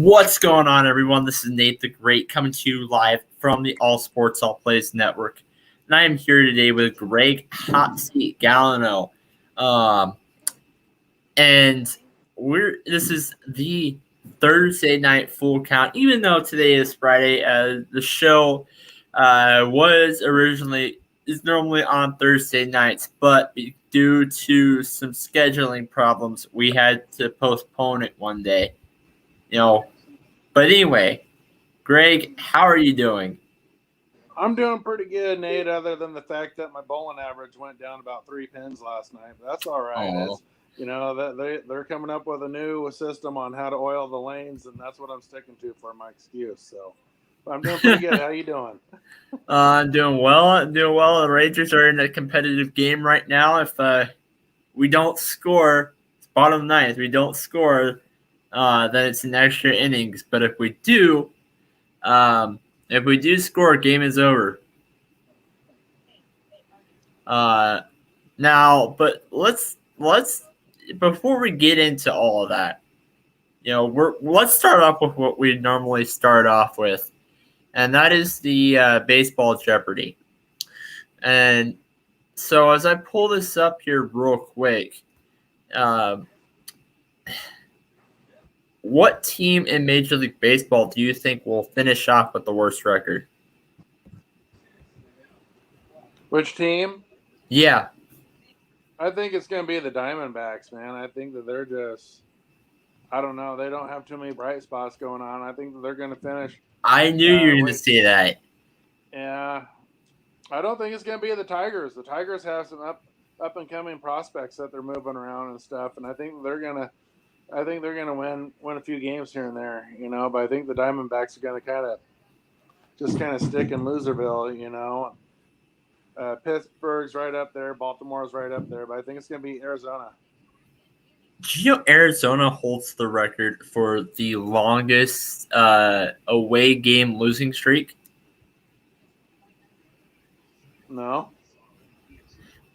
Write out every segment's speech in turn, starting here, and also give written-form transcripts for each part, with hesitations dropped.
What's going on, everyone? This is Nate the Great coming to you live from the All Sports All Plays Network. And I am here today with Greg Hot Seat Gallino. And this is the Thursday night full count, even though today is Friday. The show is normally on Thursday nights, but due to some scheduling problems, we had to postpone it one day. But anyway, Greg, how are you doing? I'm doing pretty good, Nate, other than the fact that my bowling average went down about 3 pins last night. But that's all right. They're coming up with a new system on how to oil the lanes, and that's what I'm sticking to for my excuse. So I'm doing pretty good. How you doing? I'm doing well. The Rangers are in a competitive game right now. If we don't score, it's bottom ninth. If we don't score, then it's an extra innings. But if we do, score, game is over. But let's before we get into all of that, let's start off with what we normally start off with, and that is the baseball Jeopardy. And so as I pull this up here real quick, what team in Major League Baseball do you think will finish off with the worst record? Which team? Yeah. I think it's going to be the Diamondbacks, man. I think that they're just, I don't know. They don't have too many bright spots going on. I think that they're going to finish. I knew you were going to say that. Yeah. I don't think it's going to be the Tigers. The Tigers have some up and coming prospects that they're moving around and stuff, and I think they're going to win a few games here and there, but I think the Diamondbacks are going to kind of stick in Loserville, Pittsburgh's right up there, Baltimore's right up there, but I think it's going to be Arizona. Do you know Arizona holds the record for the longest away game losing streak? No.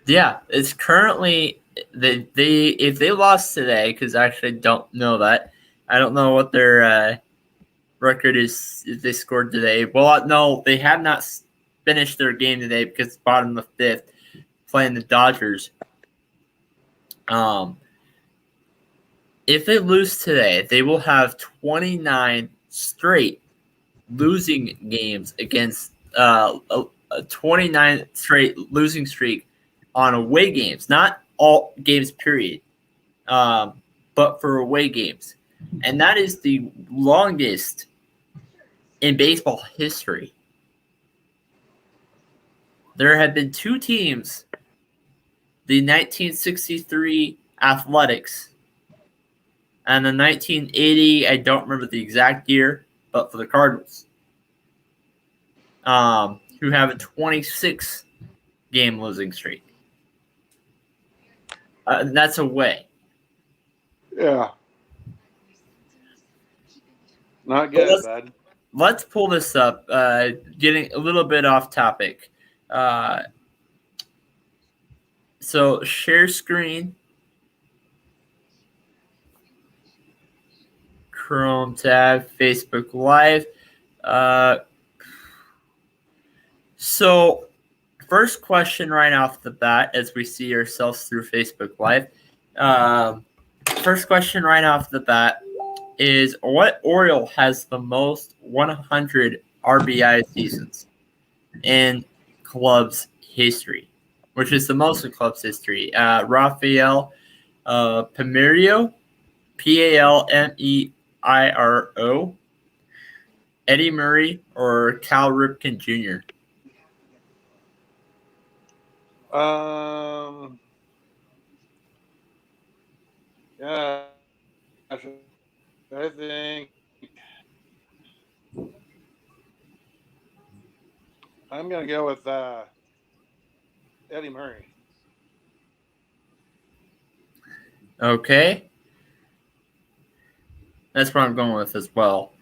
Yeah, it's currently if they lost today, because I actually don't know that. I don't know what their record is if they scored today. Well, no, they have not finished their game today because it's bottom of the fifth, playing the Dodgers. If they lose today, they will have 29 straight losing games against a 29 straight losing streak on away games, not all games, period, but for away games. And that is the longest in baseball history. There have been two teams, the 1963 Athletics and the 1980, I don't remember the exact year, but for the Cardinals, who have a 26-game losing streak. That's away. Yeah. Not good, bud. Let's pull this up, getting a little bit off topic. So share screen. Chrome tab, Facebook Live. So first question right off the bat, as we see ourselves through Facebook Live. First question right off the bat is, what Oriole has the most 100 RBI seasons in club's history? Which is the most in club's history? Rafael Palmeiro, Palmeiro, Eddie Murray, or Cal Ripken Jr.? Yeah, I think I'm going to go with Eddie Murray. Okay. That's what I'm going with as well.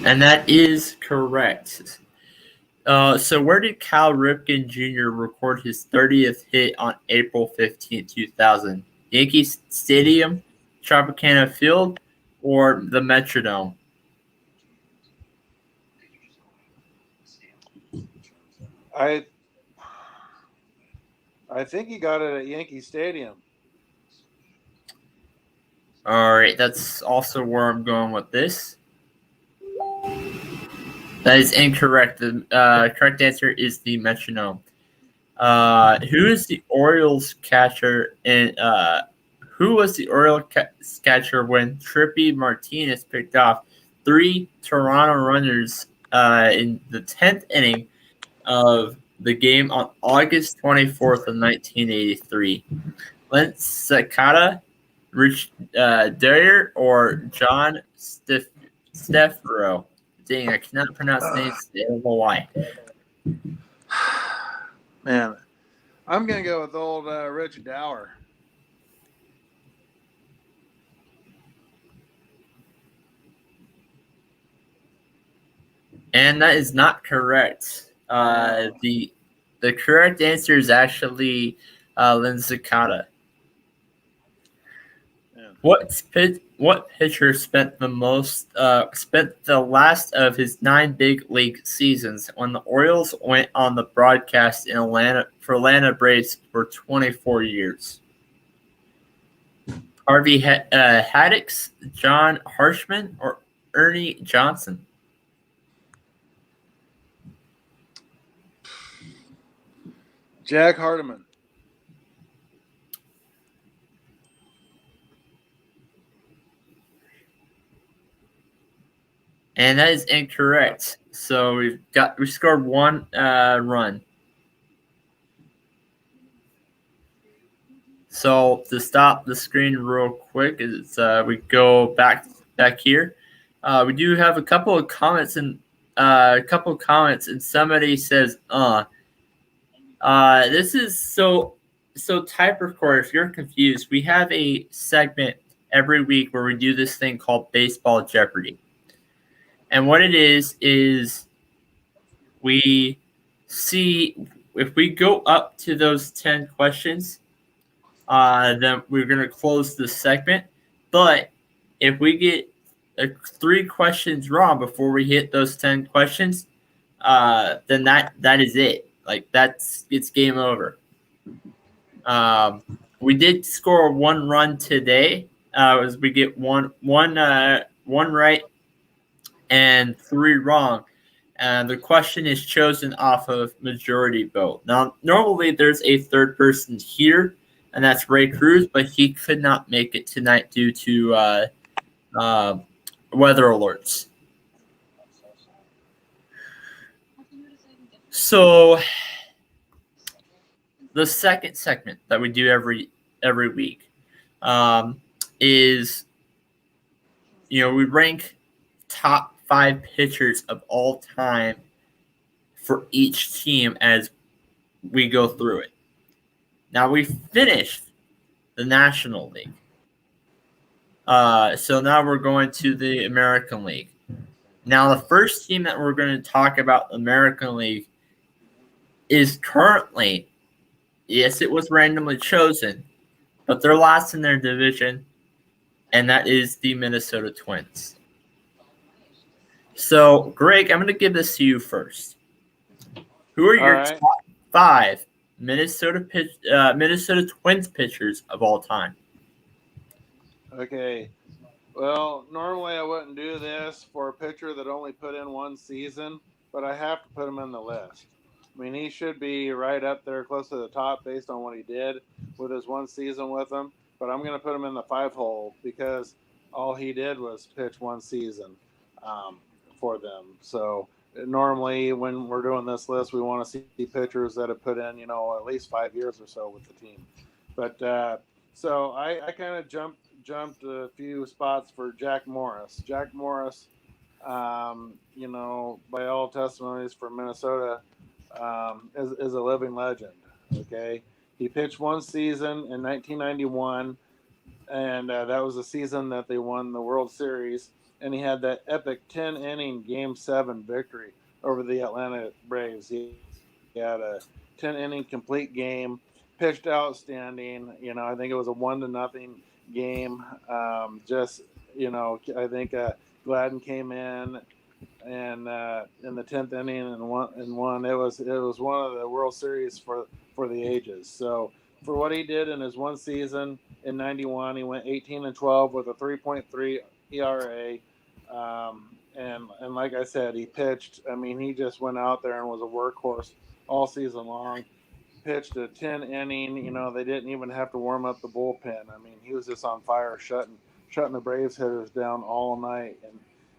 And that is correct. So where did Cal Ripken Jr. record his 30th hit on April 15, 2000? Yankee Stadium, Tropicana Field, or the Metrodome? I think he got it at Yankee Stadium. All right, that's also where I'm going with this. That is incorrect. The correct answer is the Metronome. Who is the Orioles catcher in? Who was the Orioles catcher when Trippy Martinez picked off 3 Toronto runners in the 10th inning of the game on August 24th of 1983? Lance Sakata, Rich Dyer, or John Steffero? Dang, I cannot pronounce names. I don't know why. Man, I'm going to go with old Rich Dower. And that is not correct. The correct answer is actually Lincecata. Yeah. What pitcher spent the last of his 9 big league seasons when the Orioles went on the broadcast in Atlanta Braves for 24 years? Harvey Haddix, John Harshman, or Ernie Johnson? Jack Hardiman. And that is incorrect. So we scored 1 run. So to stop the screen real quick, is we go back here. We do have a couple of comments and somebody says, this is so type record. If you're confused, we have a segment every week where we do this thing called Baseball Jeopardy. And what it is we see if we go up to those 10 questions, then we're going to close the segment. But if we get 3 questions wrong before we hit those 10 questions, then that is it. Like it's game over. We did score 1 run today. As we get one right and 3 wrong. And the question is chosen off of majority vote. Now, normally there's a third person here, and that's Ray Cruz, but he could not make it tonight due to weather alerts. So, the second segment that we do every week is, we rank top 5 pitchers of all time for each team as we go through it. Now we finished the National League. So now we're going to the American League. Now the first team that we're going to talk about, the American League, is currently, yes, it was randomly chosen, but they're last in their division, and that is the Minnesota Twins. So, Greg, I'm going to give this to you first. Who are your top 5 Minnesota Twins pitchers of all time? Okay. Well, normally I wouldn't do this for a pitcher that only put in 1 season, but I have to put him in the list. I mean, he should be right up there close to the top based on what he did with his 1 season with them, but I'm going to put him in the 5 hole because all he did was pitch 1 season for them. So normally when we're doing this list, we want to see pitchers that have put in, at least 5 years or so with the team. But so I kind of jumped a few spots for Jack Morris. Jack Morris, by all testimonies from Minnesota, is a living legend. Okay, he pitched 1 season in 1991, and that was the season that they won the World Series. And he had that epic 10-inning Game 7 victory over the Atlanta Braves. He had a 10-inning complete game. pitched outstanding. I think it was a 1-0 game. I think Gladden came in and in the 10th inning and won. It was one of the World Series for the ages. So for what he did in his one season in '91, he went 18-12 with a 3.3 ERA. And like I said, he pitched. I mean, he just went out there and was a workhorse all season long. Pitched a 10 inning. They didn't even have to warm up the bullpen. I mean, he was just on fire, shutting the Braves hitters down all night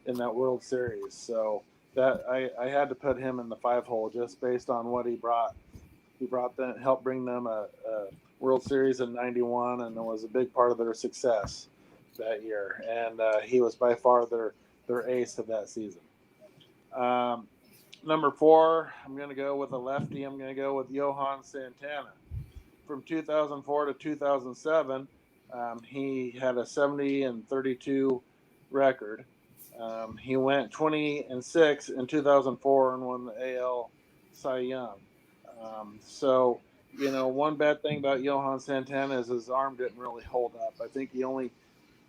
in that World Series. So that I had to put him in the 5-hole just based on what he brought. He brought them, helped bring them a World Series in '91, and it was a big part of their success that year. And he was by far their ace of that season. Number 4, I'm going to go with a lefty. I'm going to go with Johan Santana. From 2004 to 2007, he had a 70-32 record. He went 20-6 in 2004 and won the AL Cy Young. So, one bad thing about Johan Santana is his arm didn't really hold up. I think he only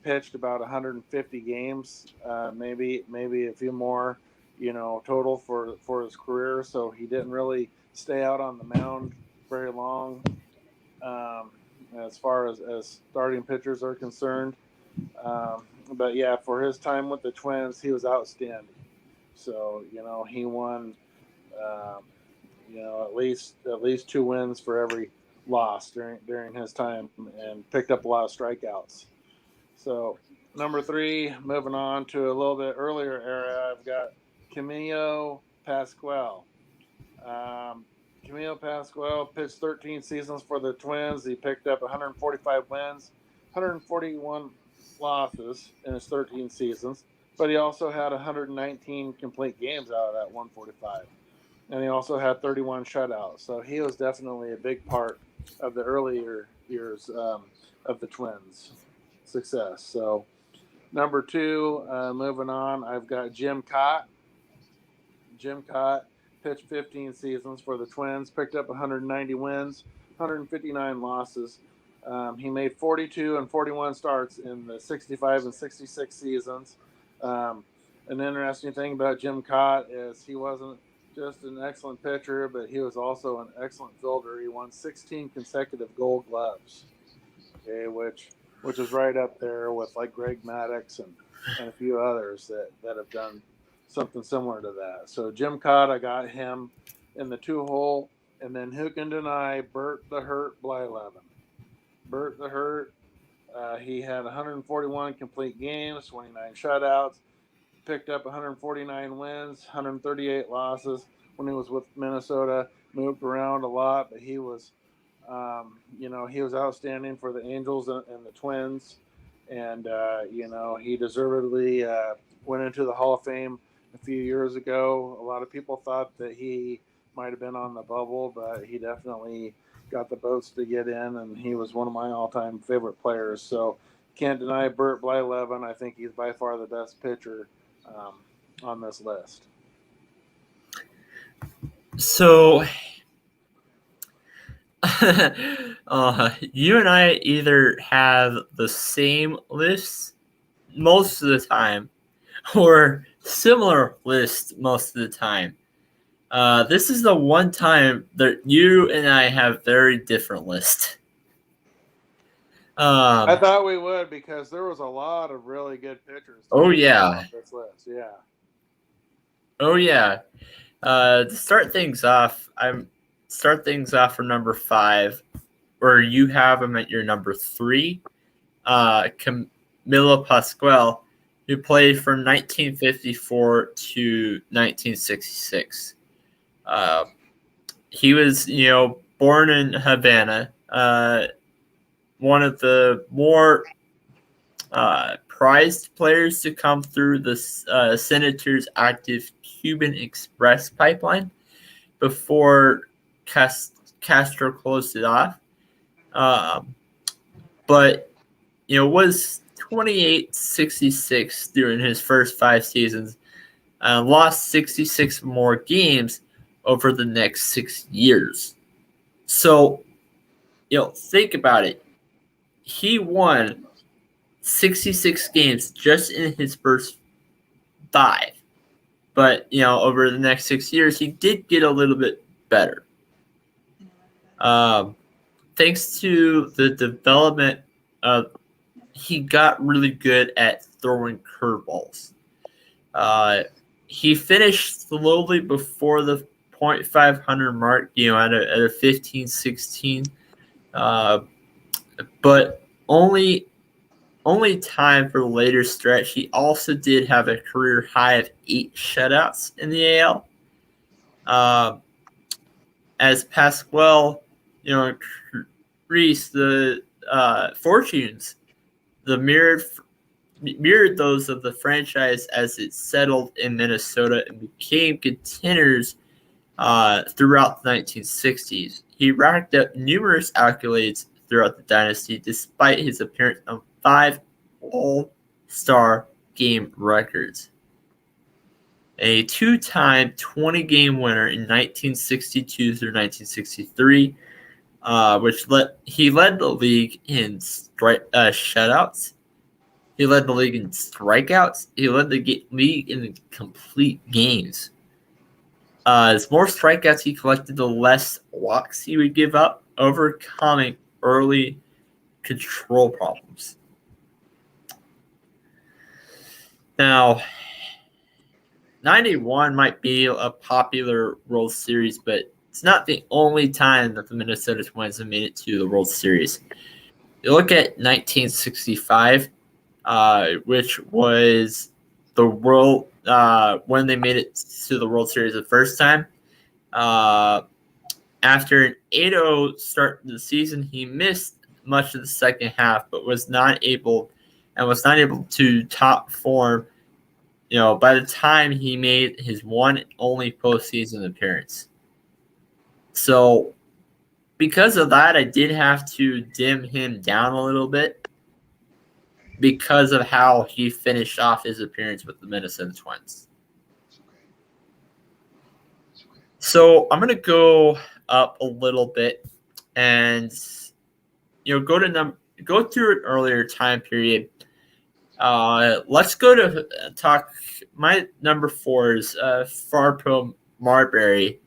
pitched about 150 games, maybe a few more, total for his career. So he didn't really stay out on the mound very long, as far as starting pitchers are concerned. But yeah, for his time with the Twins, he was outstanding. So, he won, at least 2 wins for every loss during his time, and picked up a lot of strikeouts. So number 3, moving on to a little bit earlier era, I've got Camilo Pascual. Camilo Pascual pitched 13 seasons for the Twins. He picked up 145 wins, 141 losses in his 13 seasons, but he also had 119 complete games out of that 145. And he also had 31 shutouts. So he was definitely a big part of the earlier years of the Twins' success. So number 2, moving on, I've got Jim Kaat. Jim Kaat pitched 15 seasons for the Twins, picked up 190 wins, 159 losses. He made 42 and 41 starts in the 65 and 66 seasons. An interesting thing about Jim Kaat is he wasn't just an excellent pitcher, but he was also an excellent fielder. He won 16 consecutive Gold Gloves, which is right up there with like Greg Maddux and a few others that have done something similar to that. So Jim Kaat, I got him in the 2-hole, and then who can deny Bert the Hurt Blyleven? Bert the Hurt, he had 141 complete games, 29 shutouts, picked up 149 wins, 138 losses when he was with Minnesota. Moved around a lot, but he was, he was outstanding for the Angels and the Twins, and he deservedly went into the Hall of Fame a few years ago. A lot of people thought that he might have been on the bubble, but he definitely got the votes to get in, and he was one of my all-time favorite players. So can't deny Bert Blyleven. I think he's by far the best pitcher on this list. So you and I either have the same lists most of the time or similar lists most of the time. This is the one time that you and I have very different lists. I thought we would, because there was a lot of really good pitchers. Oh yeah. This list, yeah. Oh yeah. To start things off, for number 5, where you have him at your number 3. Camilo Pascual, who played from 1954 to 1966. He was, born in Havana. One of the more prized players to come through the Senators' active Cuban Express pipeline before Castro closed it off. But, was 28-66 during his first 5 seasons, lost 66 more games over the next 6 years. So think about it. He won 66 games just in his first 5. But, over the next 6 years, he did get a little bit better. Thanks to the development of, he got really good at throwing curveballs. He finished slowly before the .500 mark, at a 15-16. But only time for the later stretch. He also did have a career high of 8 shutouts in the AL. As Pasquale, increased the fortunes, the mirrored those of the franchise as it settled in Minnesota and became contenders throughout the 1960s. He racked up numerous accolades throughout the dynasty, despite his appearance on 5 All-Star game records. A 2-time 20-game winner in 1962 through 1963, he led the league in shutouts. He led the league in strikeouts. He led the league in complete games. As more strikeouts he collected, the less walks he would give up, overcoming early control problems. Now, 91 might be a popular World Series, but it's not the only time that the Minnesota Twins have made it to the World Series. You look at 1965, which was the world when they made it to the World Series the first time. After an 8-0 start to the season, he missed much of the second half, but was not able to top form. By the time he made his one and only postseason appearance. So, because of that, I did have to dim him down a little bit because of how he finished off his appearance with the Minnesota Twins. So, I'm going to go up a little bit and go through an earlier time period. Let's go to talk. My number 4 is Farpo Marbury,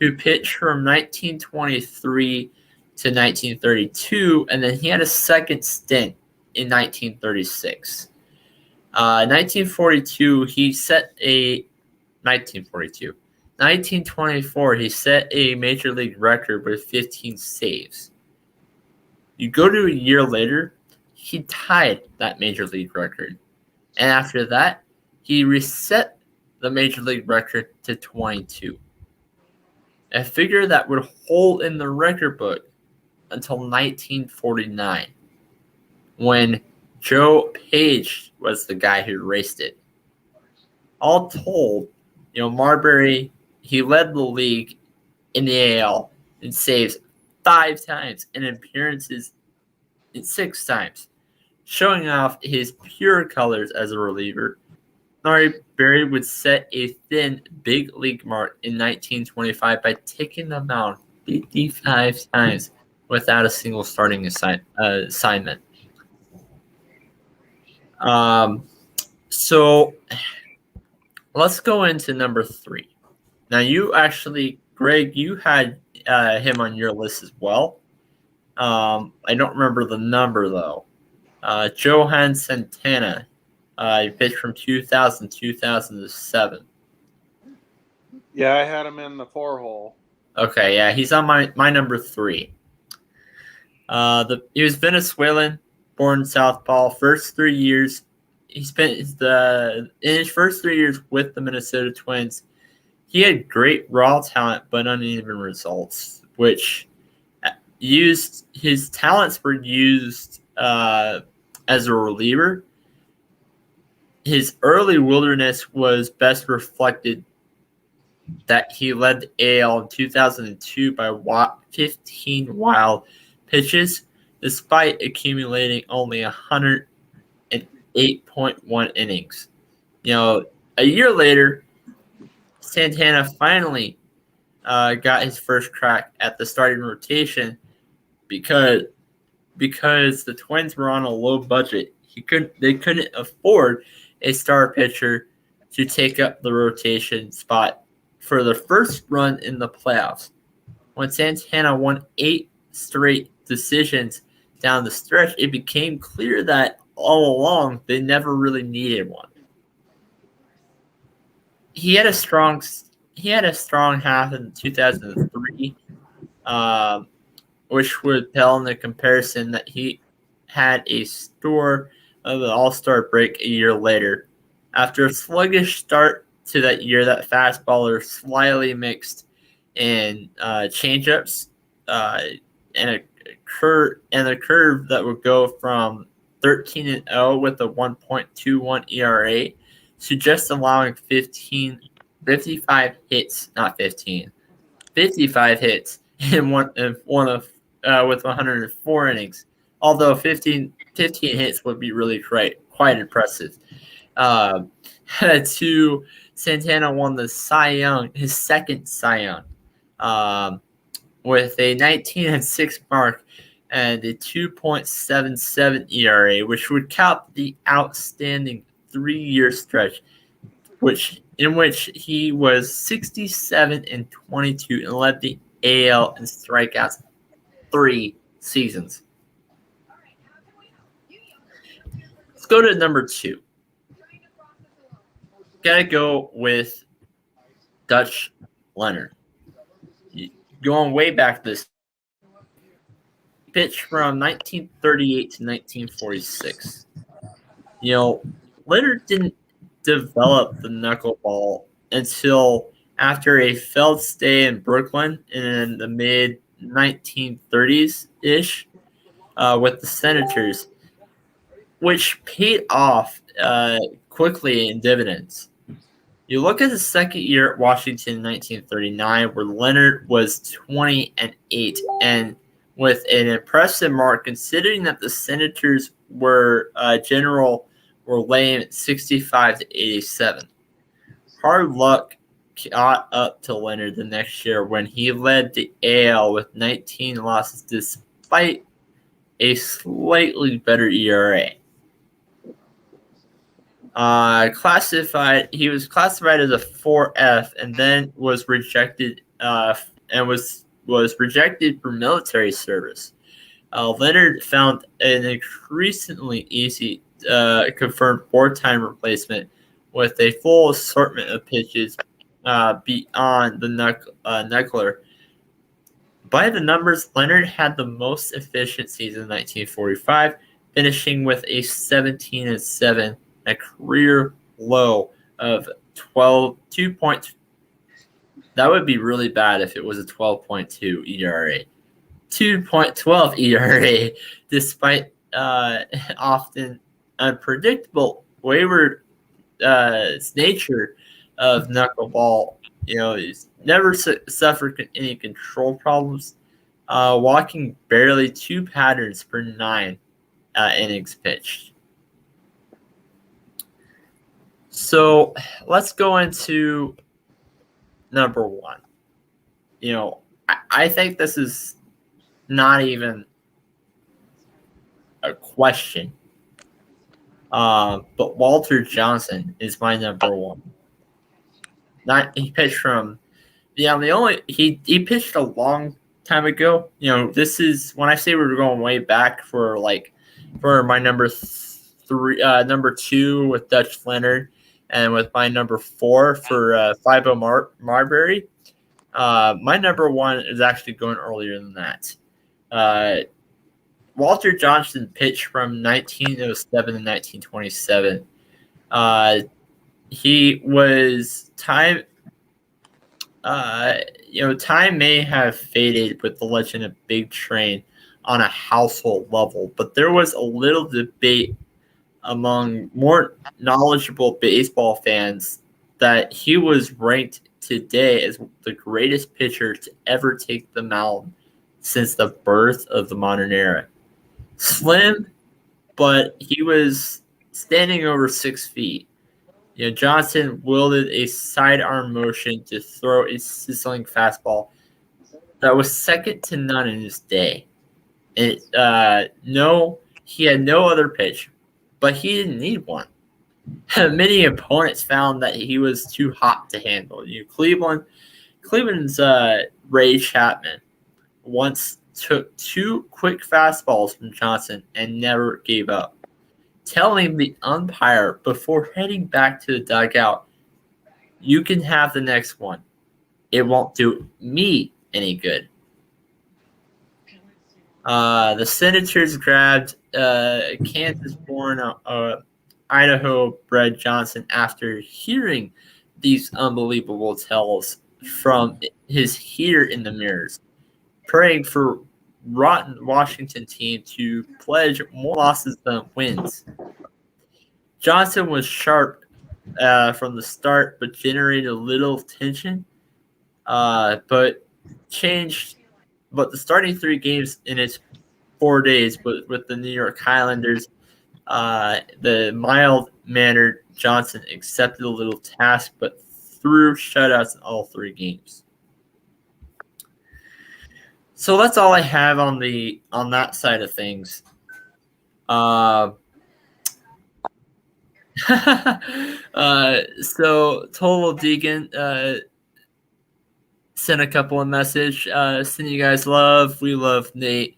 who pitched from 1923 to 1932, and then he had a second stint in 1936. 1924, he set a major league record with 15 saves. You go to a year later, he tied that major league record. And after that, he reset the major league record to 22. A figure that would hold in the record book until 1949, when Joe Page was the guy who raced it. All told, Marbury, he led the league in the AL in saves 5 times and appearances in 6 times. Showing off his pure colors as a reliever, Marbury would set a thin big league mark in 1925 by taking the mound 55 times without a single starting assignment. So let's go into number 3. Now, Greg, you had him on your list as well. I don't remember the number, though. Johan Santana. He pitched from 2000 to 2007. Yeah, I had him in the 4 hole. Okay, yeah, he's on my number 3. He was Venezuelan, born in South Paul. First 3 years, he spent in his first 3 years with the Minnesota Twins. He had great raw talent, but uneven results, which his talents were used as a reliever. His early wilderness was best reflected that he led the AL in 2002 by 15 wild pitches, despite accumulating only 108.1 innings. A year later, Santana finally got his first crack at the starting rotation because the Twins were on a low budget. They couldn't afford a star pitcher to take up the rotation spot for the first run in the playoffs. When Santana won 8 straight decisions down the stretch, it became clear that all along they never really needed one. He had a strong half in 2003, which would tell in the comparison that he had a store of an All-Star break a year later. After a sluggish start to that year, that fastballer slyly mixed in changeups and a curve that would go from 13-0 with a 1.21 ERA to just allowing 55 hits, not 15, 55 hits in one of with 104 innings. Although 15 hits would be really quite impressive. To Santana won the Cy Young, his second Cy Young, with a 19-6 mark and a 2.77 ERA, which would cap the outstanding 3-year stretch, in which he was 67-22 and led the AL in strikeouts 3 seasons. Let's go to number 2. Gotta go with Dutch Leonard. Going way back this pitch from 1938 to 1946. Leonard didn't develop the knuckleball until after a failed stay in Brooklyn in the mid 1930s-ish with the Senators, which paid off quickly in dividends. You look at the second year at Washington in 1939, where Leonard was 20-8, and with an impressive mark, considering that the Senators were laying at 65-87. Hard luck caught up to Leonard the next year when he led the AL with 19 losses, despite a slightly better ERA. He was classified as a 4F and then was rejected was rejected for military service. Leonard found an increasingly easy confirmed 4-time replacement with a full assortment of pitches beyond the knuckler. By the numbers, Leonard had the most efficient season in 1945, finishing with a 17-7. A career low of 2 points. That would be really bad if it was a 12.2 ERA. 2.12 ERA, despite often unpredictable, wayward nature of knuckleball. He's never suffered any control problems, walking barely 2 patterns per 9 innings pitched. So let's go into number 1. I think this is not even a question. But Walter Johnson is my number 1. He pitched from he pitched a long time ago. This is when I say we're going way back for my number 2 with Dutch Leonard. And with my number 4 for Fibo Marbury, my number 1 is actually going earlier than that. Walter Johnson pitched from 1907 to 1927. He was time. Time may have faded with the legend of Big Train on a household level, but there was a little debate among more knowledgeable baseball fans that he was ranked today as the greatest pitcher to ever take the mound since the birth of the modern era. Slim, but he was standing over 6 feet. Johnson wielded a sidearm motion to throw a sizzling fastball that was second to none in his day. He had no other pitch, but he didn't need one. Many opponents found that he was too hot to handle. Cleveland's Ray Chapman once took 2 quick fastballs from Johnson and never gave up, telling the umpire before heading back to the dugout, "You can have the next one. It won't do me any good." The Senators grabbed Kansas-born Idaho-bred Johnson after hearing these unbelievable tells from his heater in the mirrors, praying for rotten Washington team to pledge more losses than wins. Johnson was sharp from the start, but generated a little tension. But the starting 3 games in its 4 days with the New York Highlanders, the mild-mannered Johnson accepted a little task, but threw shutouts in all 3 games. So that's all I have on that side of things. So Total Deegan sent a couple of message. Send you guys love. We love Nate.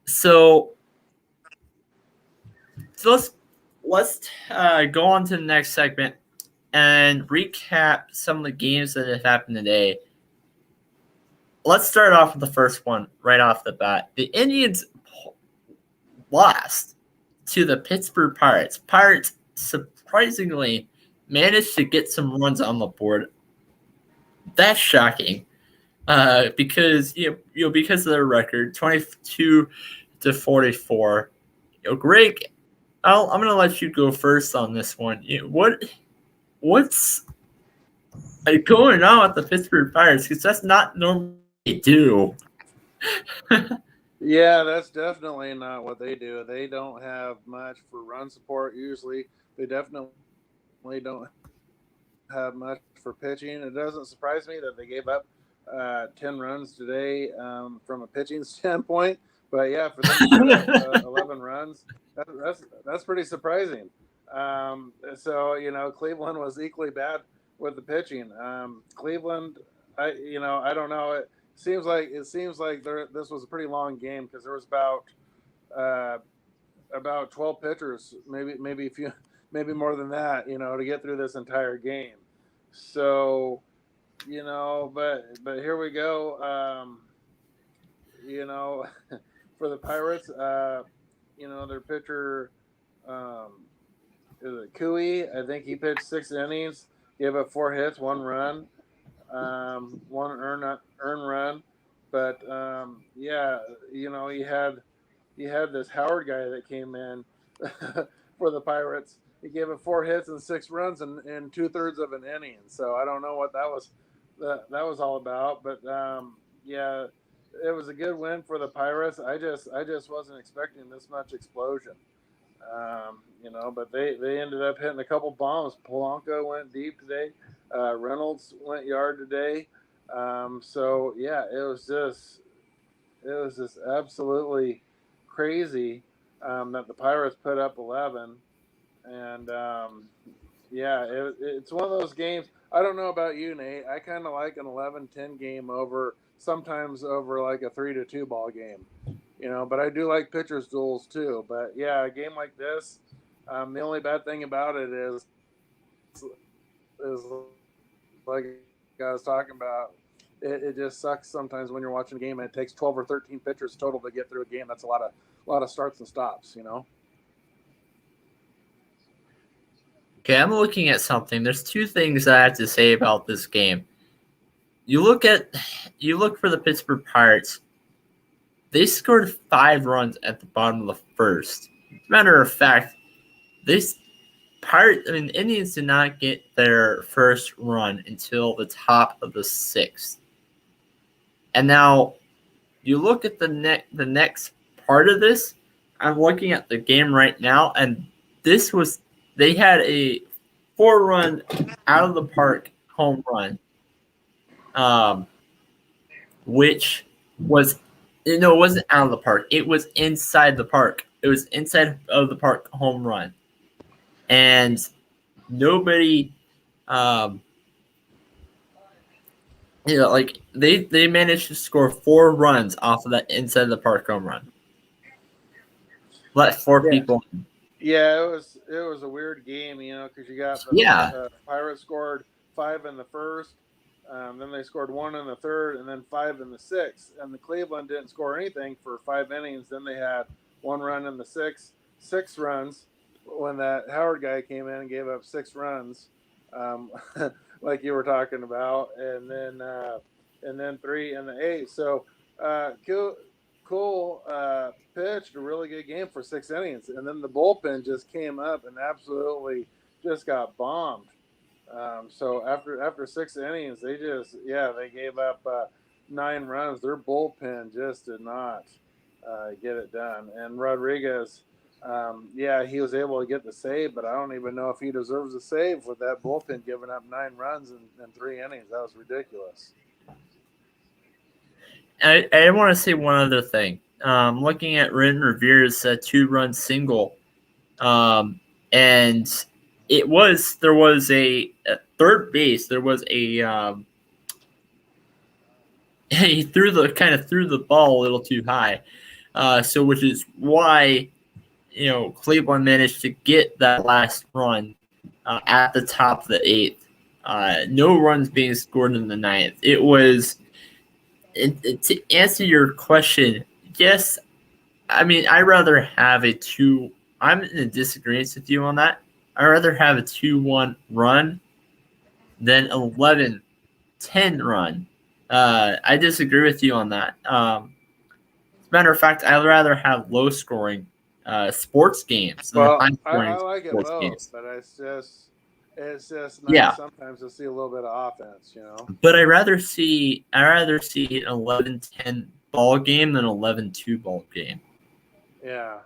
So let's go on to the next segment and recap some of the games that have happened today. Let's start off with the first one right off the bat. The Indians lost to the Pittsburgh Pirates. Pirates surprisingly managed to get some runs on the board. That's shocking, because because of their record, 22-44. Greg, I'm gonna let you go first on this one. What's going on with the Pittsburgh Pirates? Because that's not normally what they do. Yeah, that's definitely not what they do. They don't have much for run support usually. They definitely don't have much for pitching. It doesn't surprise me that they gave up 10 runs today from a pitching standpoint. But yeah, for them to put up 11 runs, that's pretty surprising. So Cleveland was equally bad with the pitching. Cleveland, I don't know. It seems like this was a pretty long game because there was about 12 pitchers, maybe a few, maybe more than that, to get through this entire game. So, but here we go. For the Pirates, their pitcher, is it Cooey? I think he pitched 6 innings, gave up 4 hits, 1 run, 1 earned run. But he had this Howard guy that came in for the Pirates. He gave up 4 hits and 6 runs in 2/3 of an inning. So I don't know what that was all about. But it was a good win for the Pirates. I just wasn't expecting this much explosion. But they ended up hitting a couple bombs. Polanco went deep today. Reynolds went yard today. So yeah, it was just absolutely crazy that the Pirates put up 11. And it's one of those games. I don't know about you, Nate. I kind of like an 11-10 game sometimes over like a 3-2 ball game, but I do like pitchers duels too. But yeah, a game like this, the only bad thing about it is like I was talking about, it just sucks sometimes when you're watching a game and it takes 12 or 13 pitchers total to get through a game. That's a lot of starts and stops, Okay, I'm looking at something. There's 2 things I have to say about this game. You look for the Pittsburgh Pirates. They scored 5 runs at the bottom of the first. As a matter of fact, Indians did not get their first run until the top of the 6th. And now you look at the next part of this. I'm looking at the game right now, and they had a 4-run out of the park home run, which was No, it wasn't out of the park. It was inside the park. It was inside of the park home run, and nobody, um, like they managed to score 4 runs off of that inside the park home run. Let 4 people. Yeah, it was a weird game, because you got Yeah, the Pirates scored 5 in the first, then they scored 1 in the third, and then 5 in the sixth. And the Cleveland didn't score anything for 5 innings. Then they had 1 run in the sixth, 6 runs when that Howard guy came in and gave up 6 runs, um, like you were talking about, and then 3 in the eighth. So Cole pitched a really good game for 6 innings, and then the bullpen just came up and absolutely just got bombed. So after 6 innings, they gave up 9 runs. Their bullpen just did not get it done. And Rodriguez, he was able to get the save, but I don't even know if he deserves a save with that bullpen giving up 9 runs in 3 innings. That was ridiculous. I want to say one other thing. Looking at Ren Revera's 2-run single, and there was at third base. There was he threw the ball a little too high, so which is why Cleveland managed to get that last run at the top of the eighth. No runs being scored in the ninth. It was to answer your question. Yes, I mean I'd rather have a two. I'm in disagreement with you on that. I'd rather have a 2-1 run than 11-10 run. I disagree with you on that. As a matter of fact, I'd rather have low scoring sports games than Well, high I scoring like it sports both, games. but it's just nice Yeah, sometimes to see a little bit of offense. but I'd rather see an 11-10 ball game than an 11-2 ball game. Yeah.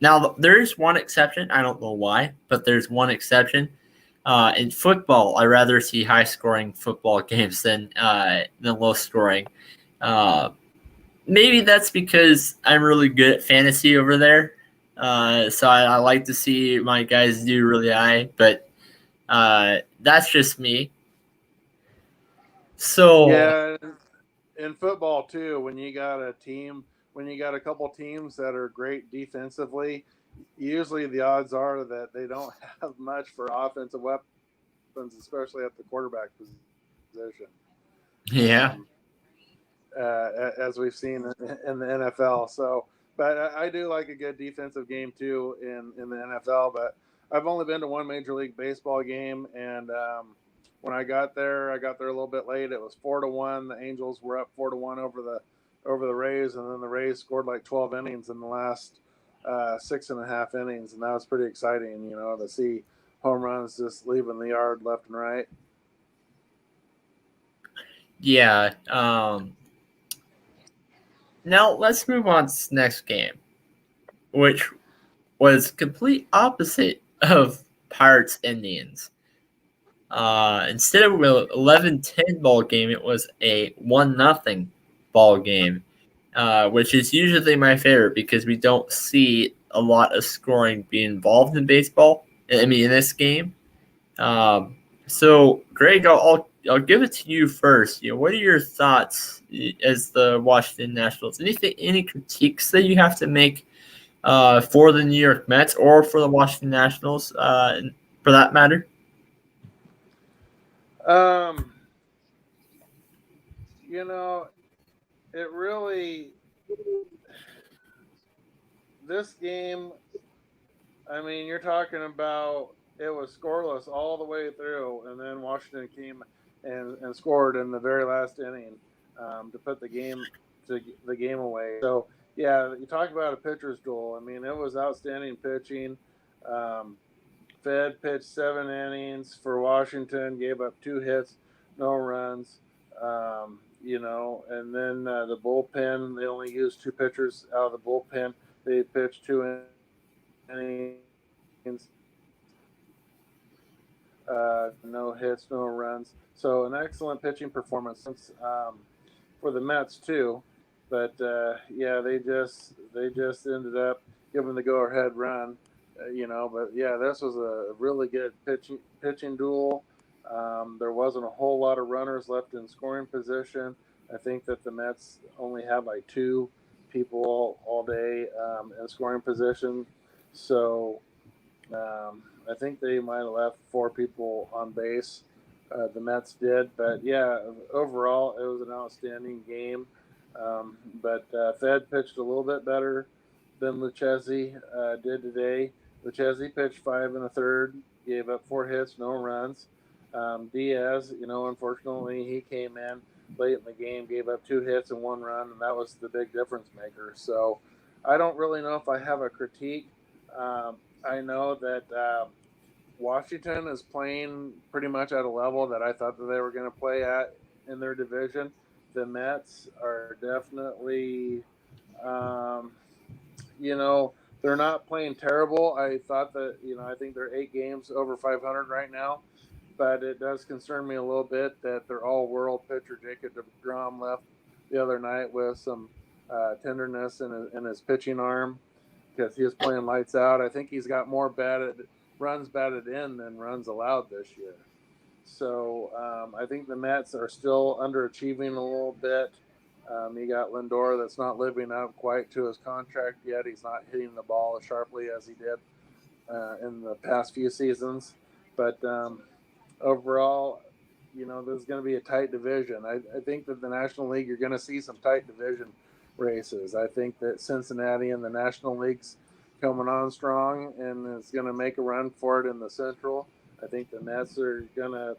Now there's one exception. I don't know why, but there's one exception. In football, I rather see high scoring football games than low scoring. Uh, Maybe that's because I'm really good at fantasy over there. So I like to see my guys do really high, but that's just me. So Yeah, in football too, when you got a couple teams that are great defensively, usually the odds are that they don't have much for offensive weapons, especially at the quarterback position. yeah, Um, as we've seen in the NFL. So, but I do like a good defensive game too in the NFL. But I've only been to one Major League Baseball game, and when I got there a little bit late. It was 4-1. The Angels were up 4-1 over the Rays, and then the Rays scored like 12 innings in the last 6.5 innings, and that was pretty exciting. To see home runs just leaving the yard left and right. yeah. Now let's move on to this next game, which was complete opposite of Pirates Indians. Instead of an 11-10 ball game, it was a 1-0 ball game, which is usually my favorite because we don't see a lot of scoring being involved in baseball. I mean, in this game. So, Greg, I'll give it to you first. What are your thoughts as the Washington Nationals? Any critiques that you have to make for the New York Mets or for the Washington Nationals, for that matter? Um, it really this game. I mean, you're talking about it was scoreless all the way through, and then Washington came and scored in the very last inning to put the game away. So yeah, you talk about a pitcher's duel. I mean, it was outstanding pitching. Um, Fed pitched 7 innings for Washington, gave up 2 hits, no runs. And then the bullpen, they only used 2 pitchers out of the bullpen. They pitched 2 innings, no hits, no runs. So an excellent pitching performance. for the Mets too. But yeah, they just ended up giving the go-ahead run, But yeah, this was a really good pitching duel. There wasn't a whole lot of runners left in scoring position. I think that the Mets only had like two people all day in scoring position. So I think they might have left four people on base. The Mets did, but yeah, overall it was an outstanding game. But Fed pitched a little bit better than Lucchesi did today. Lucchesi pitched 5 1/3, gave up 4 hits, no runs. Diaz, unfortunately he came in late in the game, gave up 2 hits and 1 run, and that was the big difference maker. So I don't really know if I have a critique. I know that Washington is playing pretty much at a level that I thought that they were going to play at in their division. The Mets are definitely, um, they're not playing terrible. I thought that, I think they're 8 games over 500 right now, but it does concern me a little bit that their all-world pitcher Jacob deGrom left the other night with some tenderness in his pitching arm because he was playing lights out. I think he's got more runs batted in than runs allowed this year. So I think the Mets are still underachieving a little bit. You got Lindor that's not living up quite to his contract yet. He's not hitting the ball as sharply as he did in the past few seasons. But overall, this is going to be a tight division. I think that the National League, you're going to see some tight division races. I think that Cincinnati and the National League's coming on strong and is going to make a run for it in the Central. I think the Mets are going to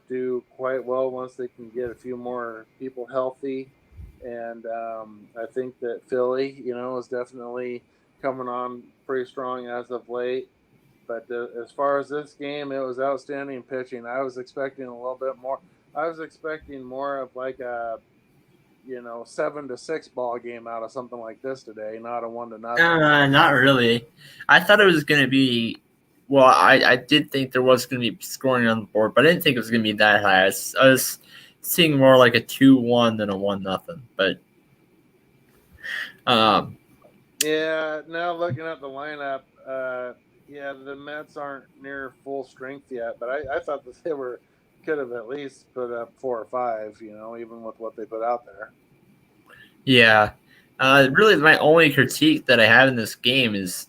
do quite well once they can get a few more people healthy. And I think that Philly, is definitely coming on pretty strong as of late. But as far as this game, it was outstanding pitching. I was expecting a little bit more. I was expecting more of like a 7-6 ball game out of something like this today, not a 1-0. Not really. I thought it was going to be. Well, I did think there was going to be scoring on the board, but I didn't think it was going to be that high. I was seeing more like a 2-1 than a 1-0. But yeah, now looking at the lineup, yeah, the Mets aren't near full strength yet, but I thought that they could have at least put up 4 or 5, even with what they put out there. Yeah. Really, my only critique that I have in this game is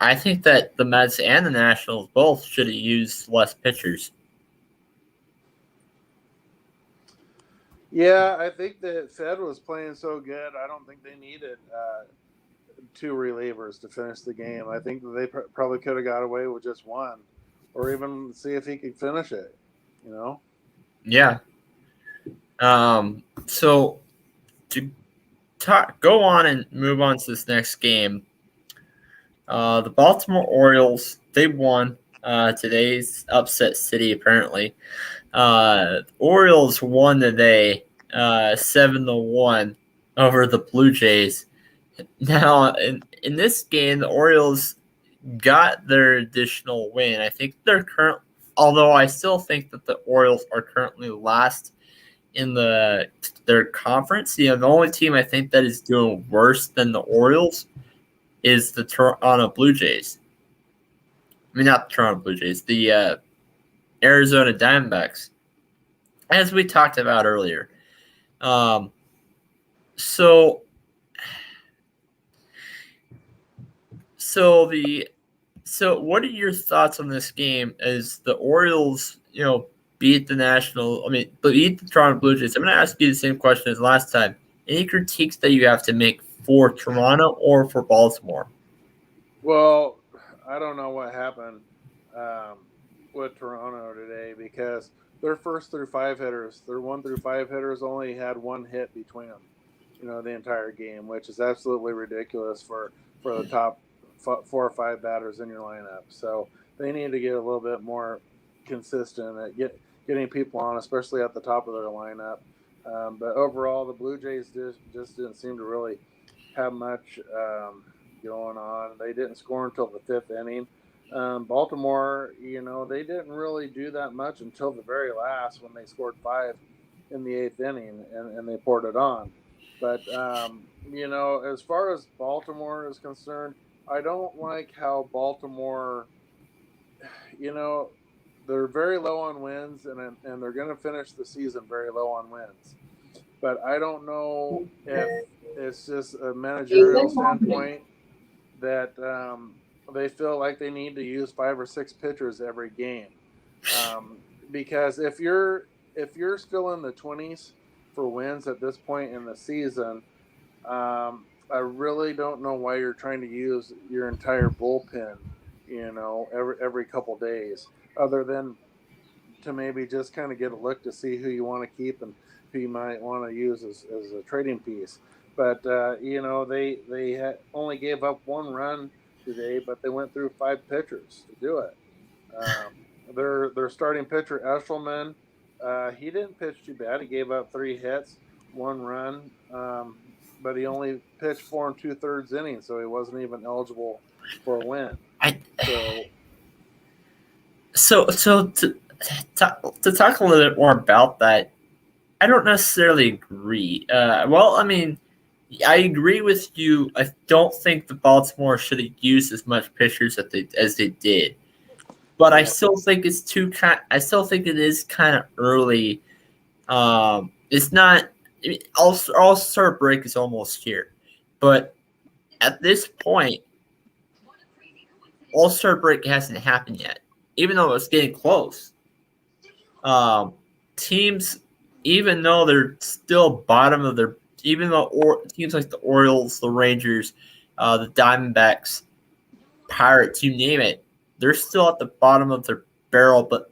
I think that the Mets and the Nationals both should have used less pitchers. Yeah, I think that Fed was playing so good. I don't think they needed 2 relievers to finish the game. I think that they probably could have got away with just one, or even see if he could finish it. Yeah. So to go on and move on to this next game, the Baltimore Orioles, they won today's upset city, apparently. Orioles won today 7-1 over the Blue Jays. Now, in this game, the Orioles got their additional win. I think although I still think that the Orioles are currently last in their conference. The only team I think that is doing worse than the Orioles is the Toronto Blue Jays. I mean, not the Toronto Blue Jays, the Arizona Diamondbacks, as we talked about earlier. So what are your thoughts on this game as the Orioles, beat the Toronto Blue Jays? I'm going to ask you the same question as last time. Any critiques that you have to make for Toronto or for Baltimore? Well, I don't know what happened with Toronto today because their first through 5 hitters, their 1 through 5 hitters only had 1 hit between them, the entire game, which is absolutely ridiculous for the top 4 or 5 batters in your lineup. So they need to get a little bit more consistent at getting people on, especially at the top of their lineup. But overall, the Blue Jays just didn't seem to really have much going on. They didn't score until the 5th inning. Baltimore, they didn't really do that much until the very last when they scored 5 in the 8th inning, and they poured it on. But as far as Baltimore is concerned, I don't like how Baltimore, you know, they're very low on wins, and they're going to finish the season very low on wins. But I don't know if it's just a managerial standpoint that they feel like they need to use 5 or 6 pitchers every game. Because if you're still in the 20s for wins at this point in the season, I really don't know why you're trying to use your entire bullpen, every couple days, other than to maybe just kind of get a look to see who you want to keep and who you might want to use as a trading piece. But they only gave up 1 run today, but they went through 5 pitchers to do it. Their starting pitcher Eshelman, he didn't pitch too bad. He gave up 3 hits, 1 run, but he only pitched 4 2/3 innings, so he wasn't even eligible for a win. So to talk a little bit more about that, I don't necessarily agree. I agree with you. I don't think the Baltimore should have used as much pitchers as they did, but I still think it's I still think it is kind of early. It's not. All-Star break is almost here, but at this point, All-Star break hasn't happened yet, even though it's getting close. Teams, even though they're still bottom of their, even though teams like the Orioles, the Rangers, the Diamondbacks, Pirates, you name it, they're still at the bottom of their barrel. But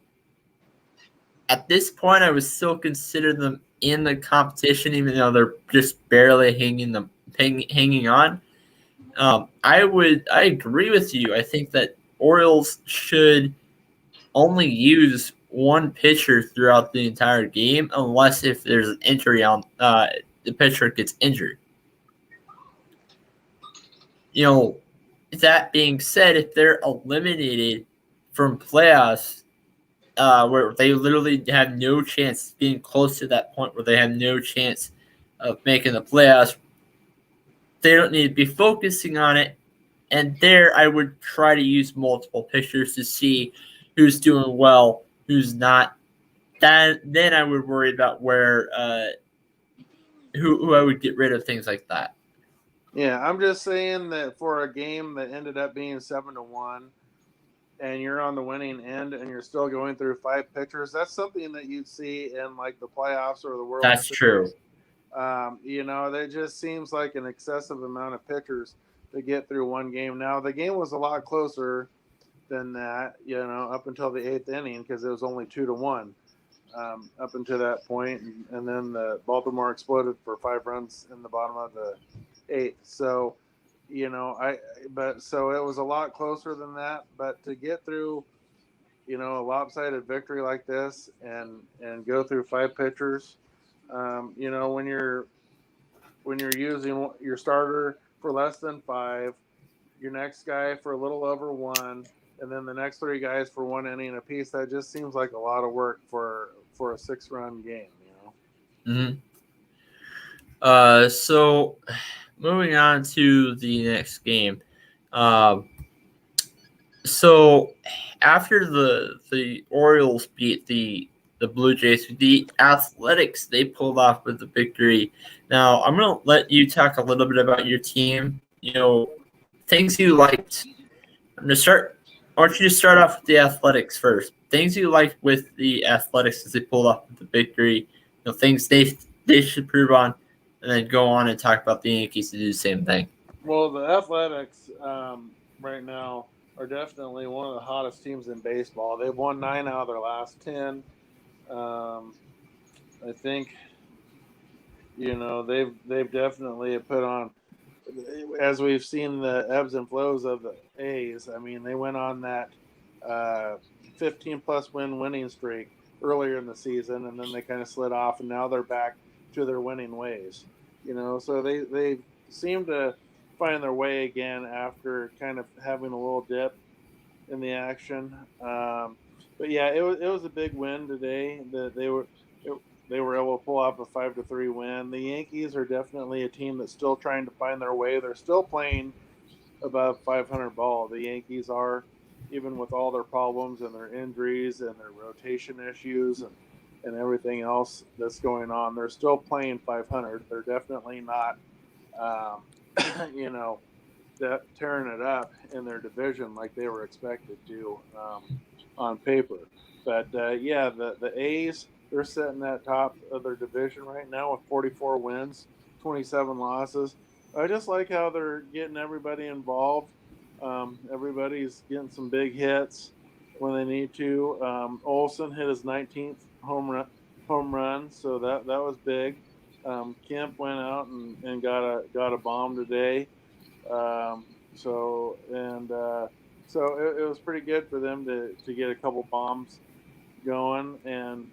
at this point, I would still consider them in the competition, even though they're just barely hanging on. I agree with you. I think that Orioles should only use 1 pitcher throughout the entire game, unless if there's an injury on the pitcher gets injured. That being said, if they're eliminated from playoffs, where they literally have no chance of being close to that point where they have no chance of making the playoffs, they don't need to be focusing on it. And there, I would try to use multiple pitchers to see who's doing well, who's not. Then I would worry about where who I would get rid of, things like that. Yeah, I'm just saying that for a game that ended up being 7-1, and you're on the winning end, and you're still going through 5 pitchers, that's something that you'd see in like the playoffs or the World Series. That's true. That just seems like an excessive amount of pitchers to get through one game. Now, the game was a lot closer than that, up until the 8th inning, because it was only 2-1 up until that point, and then the Baltimore exploded for 5 runs in the bottom of the 8th. So, so it was a lot closer than that. But to get through, a lopsided victory like this and go through 5 pitchers, when you're using your starter for less than 5, your next guy for a little over 1, and then the next 3 guys for 1 inning apiece, that just seems like a lot of work for a 6-run game. Mm-hmm. So moving on to the next game. So after the Orioles beat the Blue Jays, the Athletics, they pulled off with the victory. Now, I'm going to let you talk a little bit about your team, things you liked. I'm going to start. I want you to start off with the Athletics first. Things you liked with the Athletics as they pulled off with the victory, things they should improve on, and then go on and talk about the Yankees to do the same thing. Well, the Athletics right now are definitely one of the hottest teams in baseball. They've won 9 out of their last 10. I think, they've definitely put on, as we've seen the ebbs and flows of the A's. I mean, they went on that 15-plus winning streak earlier in the season, and then they kind of slid off, and now they're back to their winning ways. So they seem to find their way again after kind of having a little dip in the action. But yeah, it was a big win today. That they were able to pull off a 5-3 win. The Yankees are definitely a team that's still trying to find their way. They're still playing above 500 ball. The Yankees are, even with all their problems and their injuries and their rotation issues and everything else that's going on, they're still playing 500. They're definitely not, um, you know, tearing it up in their division like they were expected to on paper. But yeah, the A's, they're sitting at top of their division right now with 44 wins, 27 losses. I just like how they're getting everybody involved. Everybody's getting some big hits when they need to. Olson hit his 19th home run, so that was big. Kemp went out and got a bomb today. So it was pretty good for them to get a couple bombs going, and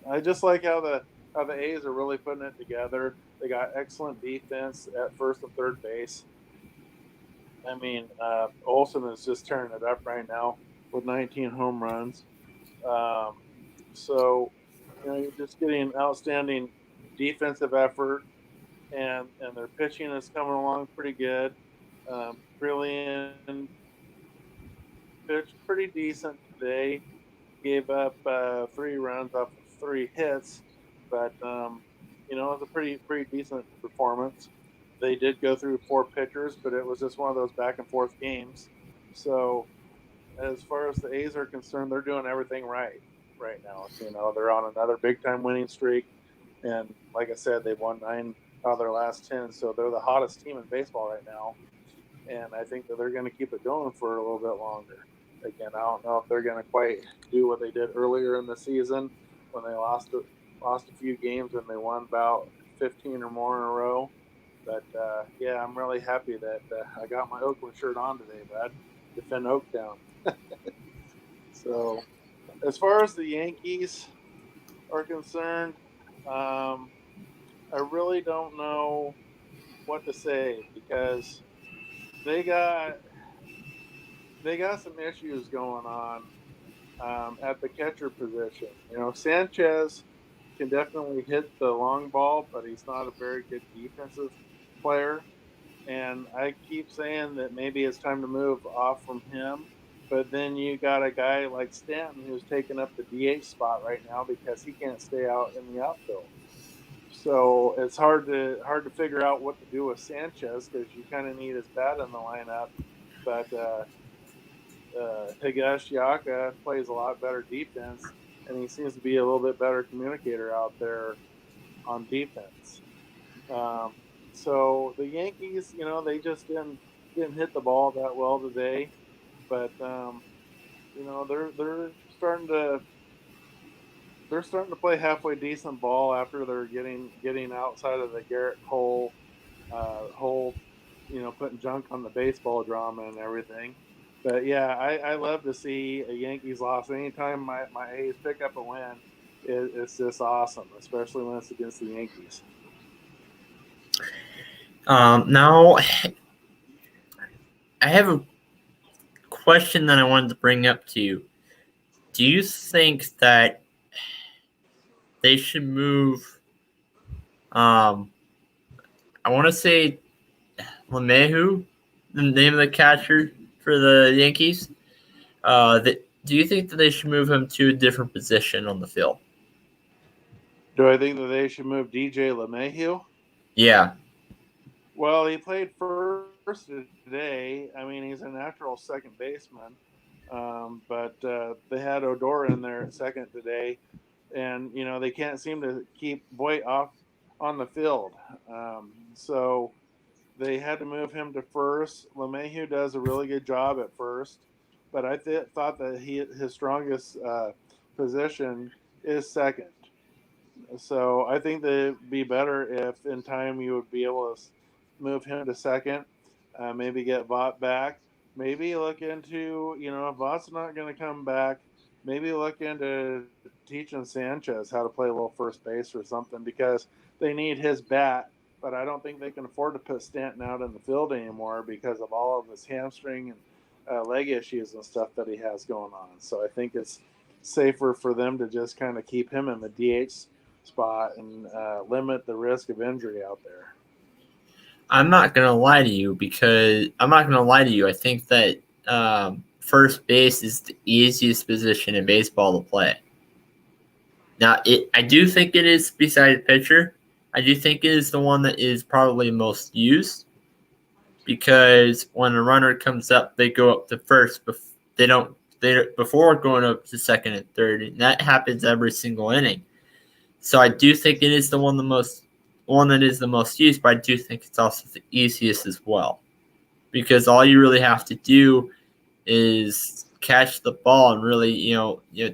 I just like how the A's are really putting it together. They got excellent defense at first and third base. I mean, Olson is just turning it up right now with 19 home runs. Um, so you're just getting outstanding defensive effort, and their pitching is coming along pretty good. Brilliant pitched pretty decent today. Gave up 3 runs off of 3 hits, but it was a pretty decent performance. They did go through 4 pitchers, but it was just one of those back and forth games. So as far as the A's are concerned, they're doing everything right now. So, they're on another big time winning streak, and like I said, they've won 9 out of their last 10. So they're the hottest team in baseball right now, and I think that they're going to keep it going for a little bit longer. Again, I don't know if they're going to quite do what they did earlier in the season when they lost a few games and they won about 15 or more in a row. But yeah, I'm really happy that I got my Oakland shirt on today, bud. Defend Oaktown. So, as far as the Yankees are concerned, um, I really don't know what to say because they got they got some issues going on at the catcher position. Sanchez can definitely hit the long ball, but he's not a very good defensive player. And I keep saying that maybe it's time to move off from him. But then you got a guy like Stanton who's taking up the DH spot right now because he can't stay out in the outfield. So it's hard to figure out what to do with Sanchez because you kind of need his bat in the lineup. But Higashioka plays a lot better defense, and he seems to be a little bit better communicator out there on defense. Um, so the Yankees, they just didn't hit the ball that well today, but they're starting to play halfway decent ball after they're getting outside of the Garrett Cole whole, putting junk on the baseball drama and everything. But yeah, I love to see a Yankees loss. Anytime my A's pick up a win, it's just awesome, especially when it's against the Yankees. Now, I have a question that I wanted to bring up to you. Do you think that they should move? I want to say LeMahieu, the name of the catcher for the Yankees. Do you think that they should move him to a different position on the field? Do I think that they should move DJ LeMahieu? Yeah. Well, he played first today. I mean, he's a natural second baseman. But they had Odor in there at second today, and they can't seem to keep Voit off on the field. So they had to move him to first. LeMahieu does a really good job at first, but I thought that his strongest position is second. So I think that it'd be better if in time you would be able to move him to second, maybe get Vaught back. Maybe look into, if Vaught's not going to come back, maybe look into teaching Sanchez how to play a little first base or something because they need his bat. But I don't think they can afford to put Stanton out in the field anymore because of all of his hamstring and leg issues and stuff that he has going on. So I think it's safer for them to just kind of keep him in the DH spot and limit the risk of injury out there. I'm not gonna lie to you I think that first base is the easiest position in baseball to play. Now, I do think it is beside pitcher. I do think it is the one that is probably most used because when a runner comes up, they go up to first. Before going up to second and third, and that happens every single inning. So I do think it is the one that is the most used, but I do think it's also the easiest as well because all you really have to do is catch the ball and really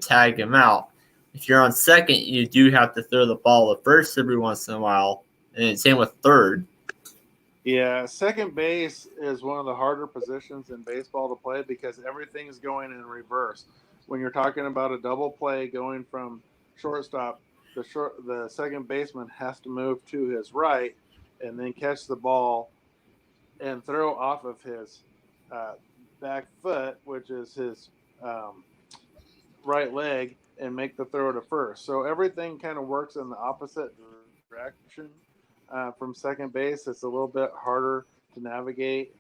tag him out. If you're on second, you do have to throw the ball to first every once in a while, and same with third. Yeah, second base is one of the harder positions in baseball to play because everything's going in reverse. When you're talking about a double play going from shortstop, the second baseman has to move to his right and then catch the ball and throw off of his back foot, which is his right leg, and make the throw to first. So everything kind of works in the opposite direction. From second base, it's a little bit harder to navigate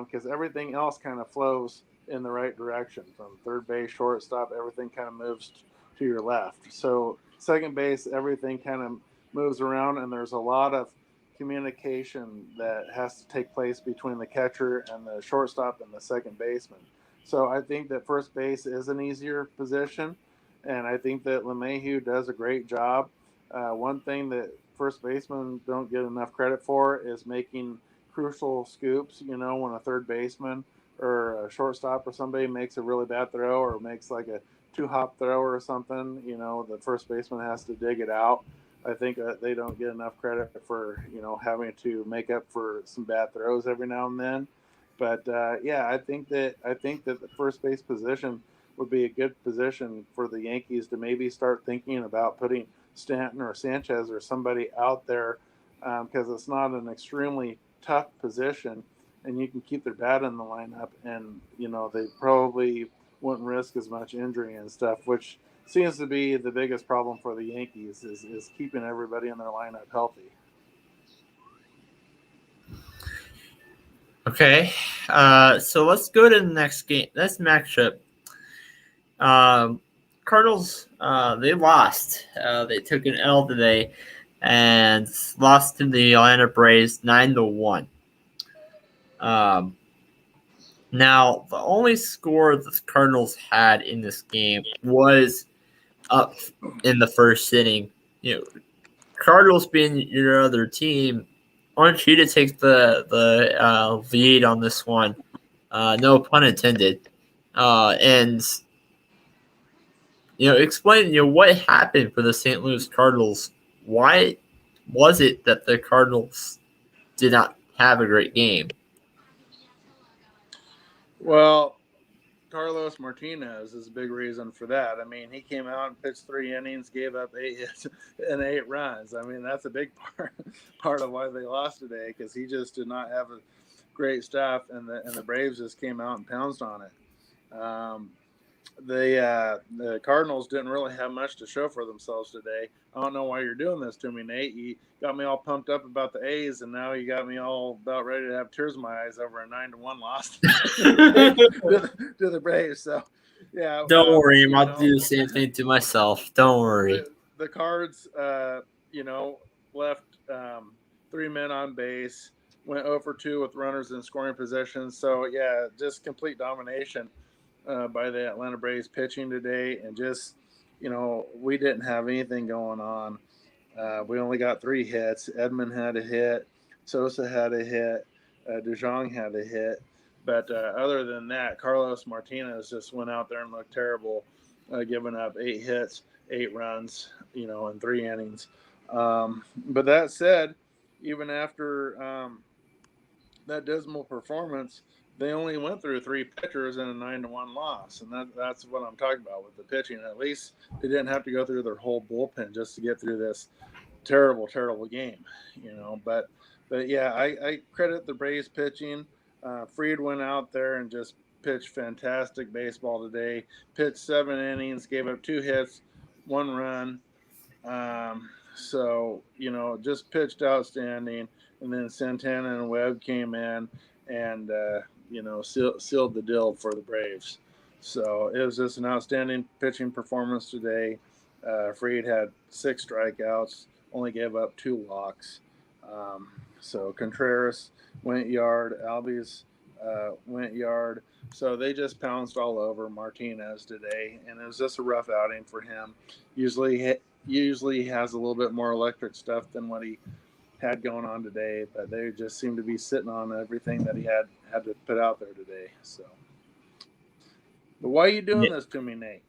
because everything else kind of flows in the right direction. From third base, shortstop, everything kind of moves to your left. So second base, everything kind of moves around, and there's a lot of communication that has to take place between the catcher and the shortstop and the second baseman. So I think that first base is an easier position, and I think that LeMahieu does a great job. One thing that first basemen don't get enough credit for is making crucial scoops. You know, when a third baseman or a shortstop or somebody makes a really bad throw or makes like a two-hop throw or something, you know, the first baseman has to dig it out. I think they don't get enough credit for, you know, having to make up for some bad throws every now and then. But yeah, I think that the first base position would be a good position for the Yankees to maybe start thinking about putting Stanton or Sanchez or somebody out there because it's not an extremely tough position, and you can keep their bat in the lineup, and you know they probably wouldn't risk as much injury and stuff, which seems to be the biggest problem for the Yankees is keeping everybody in their lineup healthy. Okay, so let's go to the next game. Next matchup. Cardinals, they lost. They took an L today and lost to the Atlanta Braves 9-1. Now, the only score the Cardinals had in this game was up in the first inning. You know, Cardinals being your other team, I want you to take the lead on this one. No pun intended. And explain what happened for the St. Louis Cardinals. Why was it that the Cardinals did not have a great game? Well, Carlos Martinez is a big reason for that. I mean, he came out and pitched 3 innings, gave up 8 hits and 8 runs. I mean, that's a big part of why they lost today because he just did not have a great stuff, and the Braves just came out and pounced on it. The Cardinals didn't really have much to show for themselves today. I don't know why you're doing this to me, Nate. You got me all pumped up about the A's, and now you got me all about ready to have tears in my eyes over a 9-1 loss to the Braves. So, yeah. Don't worry, I'll do the same thing to myself. Don't worry. The Cards, left 3 men on base, went 0-2 with runners in scoring position. So, yeah, just complete domination by the Atlanta Braves pitching today, and just we didn't have anything going on. We only got 3 hits. Edman had a hit, Sosa had a hit, DeJong had a hit, but other than that, Carlos Martinez just went out there and looked terrible, giving up 8 hits, 8 runs, in 3 innings. But that said, even after that dismal performance, they only went through 3 pitchers in a 9-1 loss, and that's what I'm talking about with the pitching. At least they didn't have to go through their whole bullpen just to get through this terrible game, But yeah, I credit the Braves pitching. Fried went out there and just pitched fantastic baseball today. Pitched 7 innings, gave up 2 hits, 1 run, So, just pitched outstanding. And then Santana and Webb came in and, sealed the deal for the Braves. So it was just an outstanding pitching performance today. Fried had 6 strikeouts, only gave up 2 walks. So Contreras went yard, Albies went yard. So they just pounced all over Martinez today, and it was just a rough outing for him. Usually he has a little bit more electric stuff than what he had going on today, but they just seem to be sitting on everything that he had to put out there today. So, but why are you doing this to me, Nate?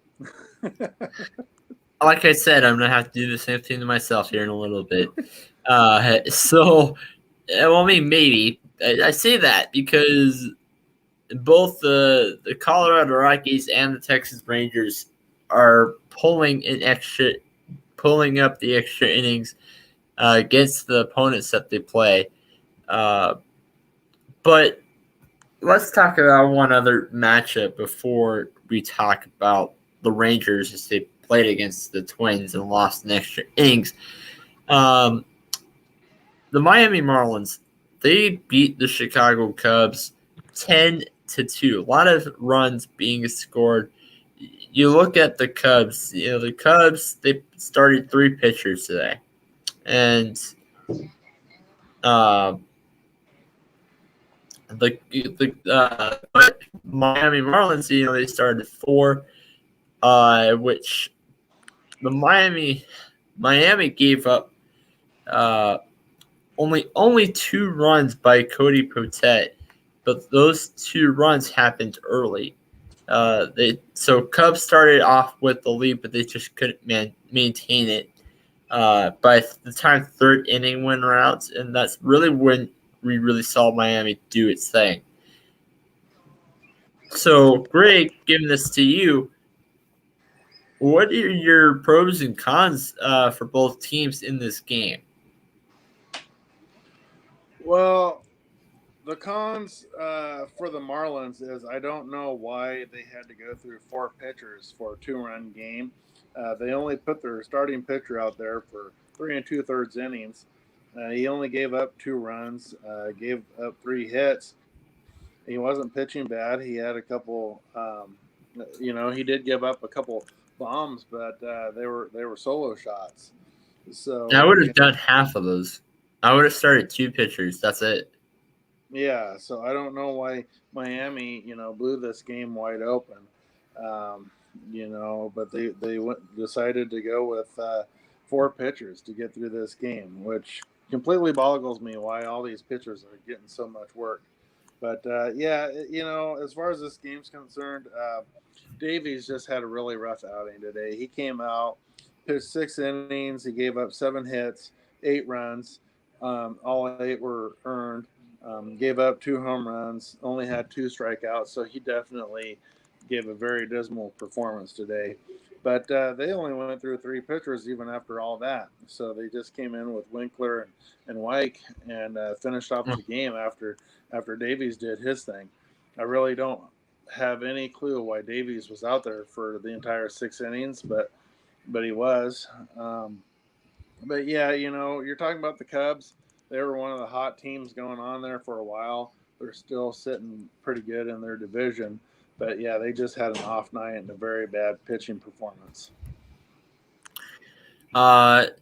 Like I said, I'm gonna have to do the same thing to myself here in a little bit. Maybe I say that because both the Colorado Rockies and the Texas Rangers are pulling up the extra innings against the opponents that they play. But let's talk about one other matchup before we talk about the Rangers as they played against the Twins and lost in extra innings. The Miami Marlins, they beat the Chicago Cubs 10-2. A lot of runs being scored. You look at the Cubs. The Cubs, they started 3 pitchers today, and but Miami Marlins, they started 4, which the Miami gave up only 2 runs by Cody Potet, but those 2 runs happened early. Cubs started off with the lead, but they just couldn't maintain it. By the time 3rd inning went around, and that's really when we really saw Miami do its thing. So, Greg, giving this to you, what are your pros and cons for both teams in this game? Well, the cons for the Marlins is I don't know why they had to go through 4 pitchers for a 2-run game. They only put their starting pitcher out there for 3 2/3 innings. He only gave up 2 runs, gave up 3 hits. He wasn't pitching bad. He had a couple, he did give up a couple bombs, but they were solo shots. So I would have done half of those. I would have started 2 pitchers. That's it. Yeah, so I don't know why Miami, blew this game wide open. But they decided to go with 4 pitchers to get through this game, which completely boggles me why all these pitchers are getting so much work. But as far as this game's concerned, Davies just had a really rough outing today. He came out, pitched 6 innings, he gave up 7 hits, 8 runs. All 8 were earned. Gave up 2 home runs, only had 2 strikeouts, so he definitely gave a very dismal performance today. But they only went through 3 pitchers even after all that. So they just came in with Winkler and Wyke and finished off the game after Davies did his thing. I really don't have any clue why Davies was out there for the entire 6 innings, but he was. But yeah, you're talking about the Cubs. They were one of the hot teams going on there for a while. They're still sitting pretty good in their division. But yeah, they just had an off night and a very bad pitching performance.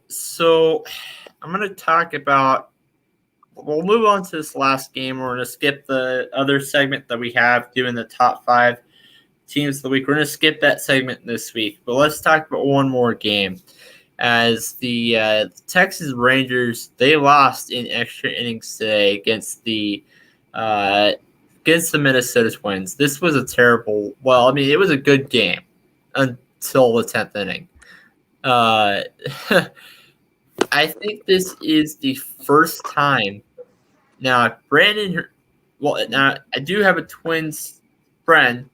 So I'm going to talk about – we'll move on to this last game. We're going to skip the other segment that we have doing the top 5 teams of the week. We're going to skip that segment this week. But let's talk about one more game. As the Texas Rangers, they lost in extra innings today against the Minnesota Twins. This was a terrible. Well, I mean, it was a good game until the 10th inning. I think this is the first time. Now, Brandon. Well, now I do have a Twins friend,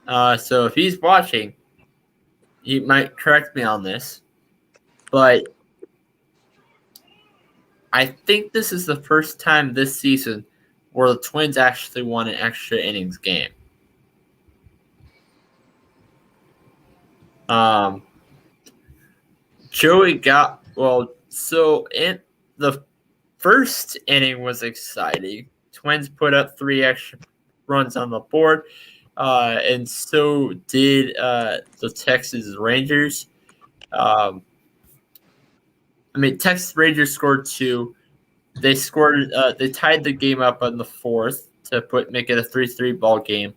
so if he's watching, he might correct me on this. But I think this is the first time this season where the Twins actually won an extra innings game. Joey got so in the first inning was exciting. Twins put up 3 extra runs on the board, and so did the Texas Rangers. Texas Rangers scored 2. They scored. They tied the game up on the 4th to make it a 3-3 ball game,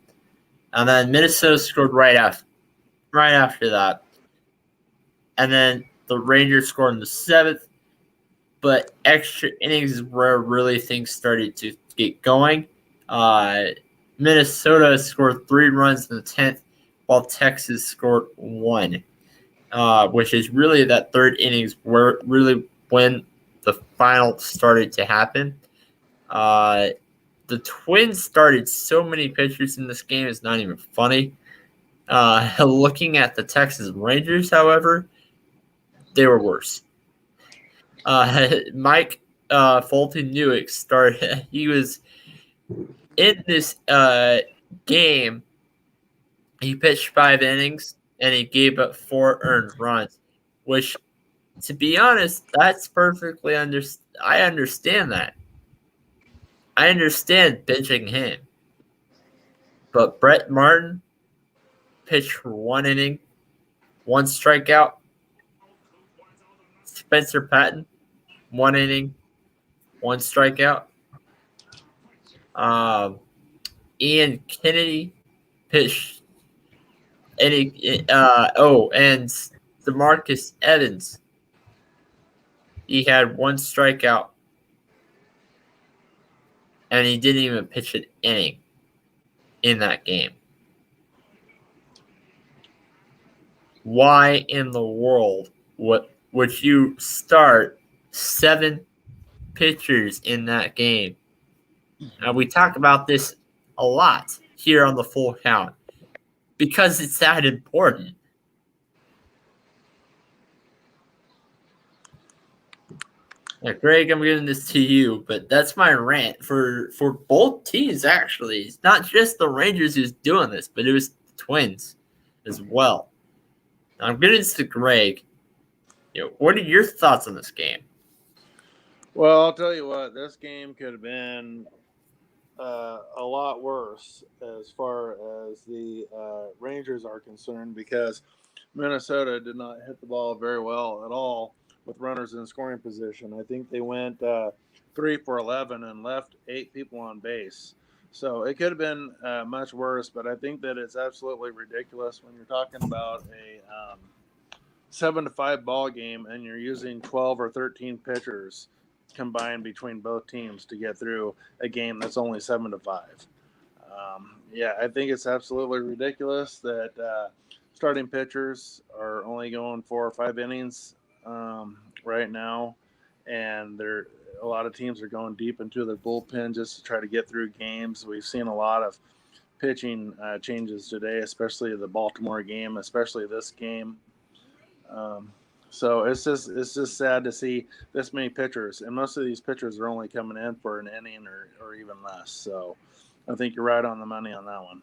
and then Minnesota scored right after that, and then the Rangers scored in the 7th. But extra innings is where really things started to get going. Minnesota scored 3 runs in the 10th, while Texas scored 1, which is really that third innings where really when the final started to happen. The Twins started so many pitchers in this game, it's not even funny. Looking at the Texas Rangers, however, they were worse. Mike Fulton Newick started. He was in this game. He pitched 5 innings and he gave up 4 earned runs, which, to be honest, that's perfectly I understand that. I understand benching him, but Brett Martin pitched for 1 inning, 1 strikeout. Spencer Patton, 1 inning, 1 strikeout. Ian Kennedy pitched and DeMarcus Evans, he had 1 strikeout and he didn't even pitch an inning in that game. Why in the world would you start 7 pitchers in that game? We talk about this a lot here on the Full Count because it's that important. Now, Greg, I'm giving this to you, but that's my rant for both teams, actually. It's not just the Rangers who's doing this, but it was the Twins as well. Now, I'm giving this to Greg. What are your thoughts on this game? Well, I'll tell you what, this game could have been a lot worse as far as the Rangers are concerned, because Minnesota did not hit the ball very well at all with runners in scoring position. I think they went 3 for 11 and left 8 people on base. So it could have been much worse, but I think that it's absolutely ridiculous when you're talking about a 7-5 ball game and you're using 12 or 13 pitchers combined between both teams to get through a game that's only 7-5. I think it's absolutely ridiculous that starting pitchers are only going 4 or 5 innings right now, and a lot of teams are going deep into their bullpen just to try to get through games. We've seen a lot of pitching changes today, especially the Baltimore game, especially this game. So it's just sad to see this many pitchers, and most of these pitchers are only coming in for an inning or even less. So I think you're right on the money on that one.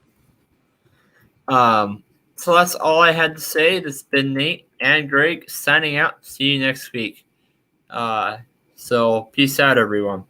So that's all I had to say. This has been Nate and Greg signing out. See you next week. So peace out, everyone.